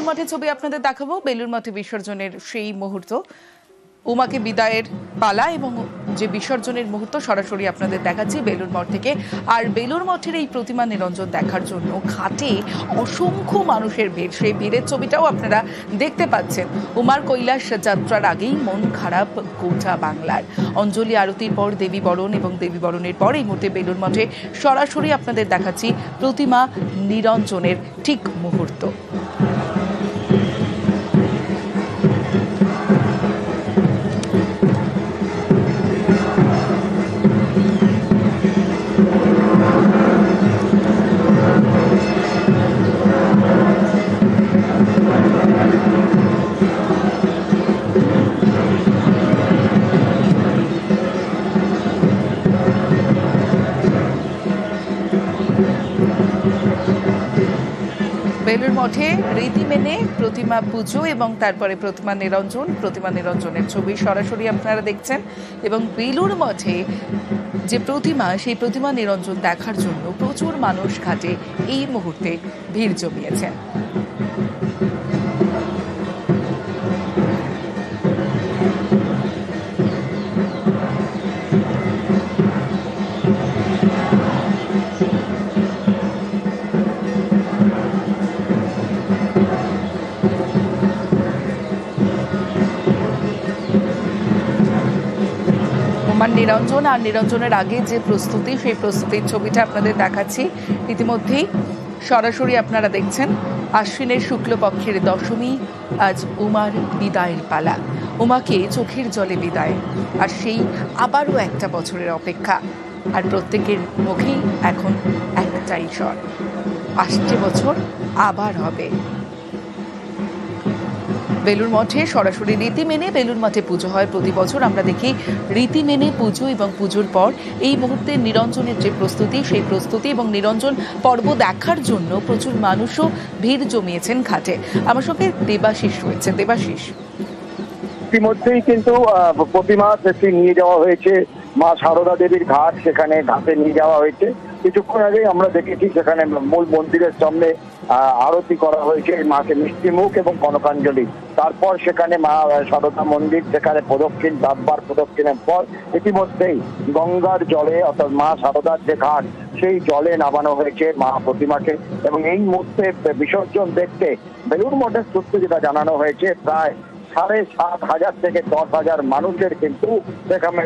মঠে ছবি আপনাদের দেখাবো। বেলুড় মঠে বিসর্জনের সেই মুহূর্ত, উমাকে বিদায়ের পালা এবং যে বিসর্জনের মুহূর্ত সরাসরি আপনাদের দেখাচ্ছি বেলুড় মঠ থেকে। আর বেলুড় মঠের এই প্রতিমা নিরঞ্জন দেখার জন্য ঘাটে অসংখ্য মানুষের ভিড়, সেই ভিড়ের ছবিটাও আপনারা দেখতে পাচ্ছেন। উমার কৈলাস যাত্রার আগেই মন খারাপ গোটা বাংলার। অঞ্জলি আরতির পর দেবী বরণ এবং দেবী বরণের পর এই মুহূর্তে বেলুড় মঠে সরাসরি আপনাদের দেখাচ্ছি প্রতিমা নিরঞ্জনের ঠিক মুহূর্ত। বেলুড় মঠে রীতি মেনে প্রতিমা পুজো এবং তারপরে প্রতিমা নিরঞ্জনের ছবি সরাসরি আপনারা দেখছেন। এবং বেলুড় মঠে যে প্রতিমা, সেই প্রতিমা নিরঞ্জন দেখার জন্য প্রচুর মানুষ ঘাটে এই মুহূর্তে ভিড় জমিয়েছেন। নিরঞ্জন আর নিরঞ্জনের আগে যে প্রস্তুতি, সেই প্রস্তুতির ছবিটা আপনাদের দেখাচ্ছি। ইতিমধ্যেই সরাসরি আপনারা দেখছেন আশ্বিনের শুক্লপক্ষের দশমী, আজ উমার বিদায়ের পালা। উমাকে চোখের জলে বিদায়, আর সেই আবারও একটা বছরের অপেক্ষা। আর প্রত্যেকের মুখেই এখন একটাই স্বর, আসছে বছর আবার হবে। বেলুড় মঠে সরাসরি রীতি মেনে বেলুড় মঠে পুজো হয় প্রতি বছর। আমরা দেখি রীতি মেনে পুজো এবং পুজোর পর এই মুহূর্তে নিরঞ্জনের যে প্রস্তুতি, সেই প্রস্তুতি এবং নিরঞ্জন পর্ব দেখার জন্য প্রচুর মানুষও ভিড় জমিয়েছেন ঘাটে। আমার সঙ্গে দেবাশিস রয়েছে। দেবাশিস, ইতিমধ্যেই কিন্তু প্রতিমা নিয়ে যাওয়া হয়েছে মা সারদা দেবীর ঘাট, সেখানে ঘাটে নিয়ে যাওয়া হয়েছে। কিছুক্ষণ আগেই আমরা দেখেছি সেখানে মূল মন্দিরের সামনে আরতি করা হয়েছে মাকে মিষ্টি মুখ এবং কনকাঞ্জলি। তারপর সেখানে মা সারদা মন্দির, সেখানে প্রদক্ষিণ 10 বার প্রদক্ষিণের পর ইতিমধ্যেই গঙ্গার জলে, অর্থাৎ মা সারদার যে ঘাট, সেই জলে নামানো হয়েছে মা প্রতিমাকে। এবং এই মুহূর্তে বিসর্জন দেখতে বেলুড় মঠের সূত্রে যেটা জানানো হয়েছে, প্রায় 7,500 থেকে 10,000 মানুষের কিন্তু সেখানে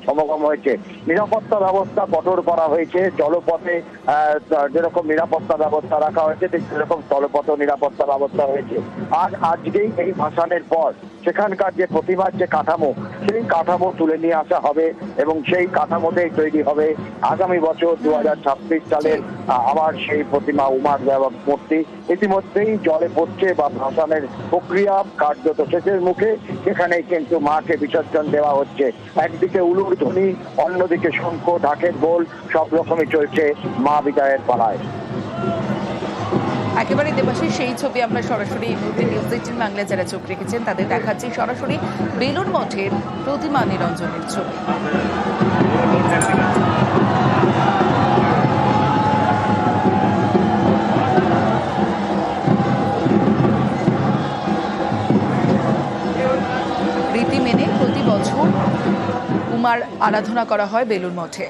সমাগম হয়েছে। নিরাপত্তা ব্যবস্থা কঠোর করা হয়েছে। জলপথে যেরকম নিরাপত্তা ব্যবস্থা রাখা হয়েছে, ঠিক সেরকম স্থলপথেও নিরাপত্তা ব্যবস্থা হয়েছে। আর আজকেই এই ভাসানের পর সেখানকার যে প্রতিমার যে কাঠামো, সেই কাঠামো তুলে নিয়ে আসা হবে এবং সেই কাঠামোতেই তৈরি হবে আগামী বছর 2026 সালের আবার সেই প্রতিমা উমার মূর্তি। ইতিমধ্যেই জলে পড়ছে বা ভাসানের প্রক্রিয়া কার্যত শেষের মুখে। সেখানেই কিন্তু মাকে বিসর্জন দেওয়া হচ্ছে। একদিকে উলুর ধ্বনি, অন্যদিকে শঙ্খ ঢাকের বোল, সব রকমই চলছে মা বিদায়ের পালায়। একেবারে দেবাশিস, সেই ছবি আমরা সরাসরি এই মুহূর্তে নিউজ 18 বাংলা যারা চোখ রেখেছেন তাদের দেখাচ্ছি সরাসরি বেলুড় মঠের প্রতিমা নিরঞ্জনের ছবি। রীতি মেনে প্রতি বছর উমার আরাধনা করা হয় বেলুড় মঠে।